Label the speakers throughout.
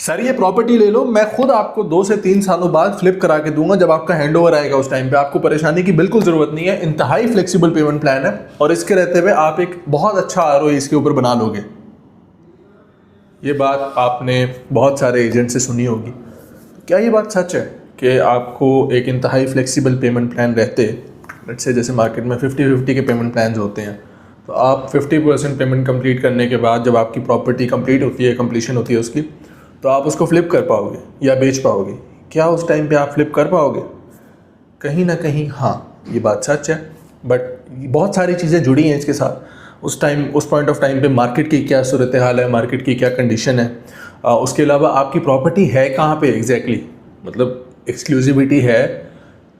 Speaker 1: Sir ये property ले लो, मैं खुद आपको 2 से 3 सालों बाद फ्लिप करा के दूंगा जब आपका हैंडओवर आएगा। उस टाइम पे आपको परेशानी की बिल्कुल जरूरत नहीं है। इंतहाई फ्लेक्सिबल पेमेंट प्लान है और इसके रहते हुए आप एक बहुत अच्छा आरओई इसके ऊपर बना लोगे। ये बात आपने बहुत सारे एजेंट से सुनी होगी। क्या ये बात सच है कि आपको एक इंतहाई फ्लेक्सिबल पेमेंट प्लान रहते, लेट्स से जैसे मार्केट में 50-50 के पेमेंट प्लान्स होते हैं, तो आप 50% पेमेंट कंप्लीट करने के बाद जब आपकी प्रॉपर्टी कंप्लीट होती है, कंप्लीशन होती है उसकी, तो आप उसको फ्लिप कर पाओगे या बेच पाओगे। क्या उस टाइम पे आप फ्लिप कर पाओगे? कहीं ना कहीं हाँ, ये बात सच है, बट बहुत सारी चीज़ें जुड़ी हैं इसके साथ। उस पॉइंट ऑफ टाइम पे मार्केट की क्या सूरत हाल है, मार्केट की क्या कंडीशन है, उसके अलावा आपकी प्रॉपर्टी है कहाँ पे एग्जैक्टली, मतलब एक्सक्लूसिविटी है,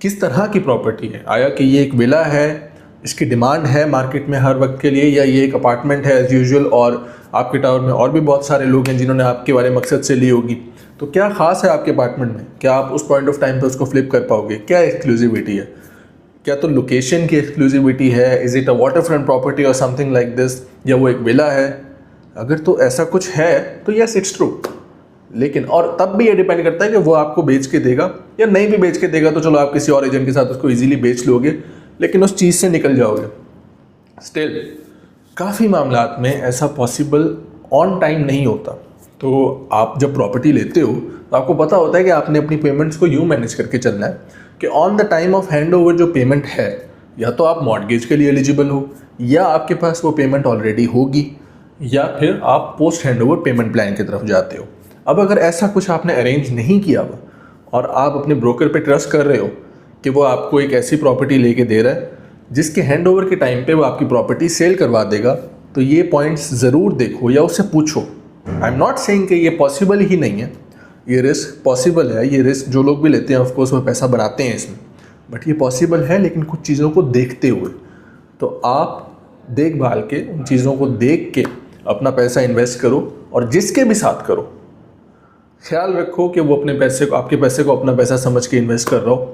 Speaker 1: किस तरह की प्रॉपर्टी है, आया कि ये एक विला है, इसकी डिमांड है मार्केट में हर वक्त के लिए, या ये एक अपार्टमेंट है एज़ यूजुअल और आपके टावर में और भी बहुत सारे लोग हैं जिन्होंने आपके वाले मकसद से ली होगी। तो क्या खास है आपके अपार्टमेंट में? क्या आप उस पॉइंट ऑफ टाइम पे उसको फ्लिप कर पाओगे? क्या एक्सक्लूसिविटी है? क्या तो लोकेशन की एक्सक्लूसिविटी है? Is it a water front property और समथिंग लाइक दिस, या वो एक विला है? अगर तो ऐसा कुछ है तो यस इट्स ट्रू, लेकिन और तब भी ये डिपेंड करता है कि वो आपको बेच के देगा या नहीं भी बेच के देगा, तो चलो आप किसी और एजेंट के साथ उसको इजीली बेच लोगे, लेकिन उस चीज़ से निकल जाओगे। स्टिल काफ़ी मामलात में ऐसा पॉसिबल ऑन टाइम नहीं होता। तो आप जब प्रॉपर्टी लेते हो तो आपको पता होता है कि आपने अपनी पेमेंट्स को यूँ मैनेज करके चलना है कि on the time of hand over जो पेमेंट है, या तो आप मॉर्टगेज के लिए एलिजिबल हो, या आपके पास वो पेमेंट ऑलरेडी होगी, या फिर आप post hand over payment plan की तरफ जाते हो। अब अगर ऐसा कुछ आपने अरेंज नहीं किया हुआ और आप अपने ब्रोकर पे ट्रस्ट कर रहे हो कि वो आपको एक ऐसी प्रॉपर्टी लेके दे रहा है जिसके हैंड ओवर के टाइम पे वो आपकी प्रॉपर्टी सेल करवा देगा, तो ये पॉइंट्स ज़रूर देखो या उससे पूछो। आई एम नॉट सेइंग कि ये पॉसिबल ही नहीं है, ये रिस्क पॉसिबल है, ये रिस्क जो लोग भी लेते हैं ऑफकोर्स वो पैसा बनाते हैं इसमें, बट ये पॉसिबल है, लेकिन कुछ चीज़ों को देखते हुए। तो आप देखभाल के उन चीज़ों को देख के अपना पैसा इन्वेस्ट करो, और जिसके भी साथ करो ख्याल रखो कि वो अपने पैसे को, आपके पैसे को अपना पैसा समझ के इन्वेस्ट कर रहा हो।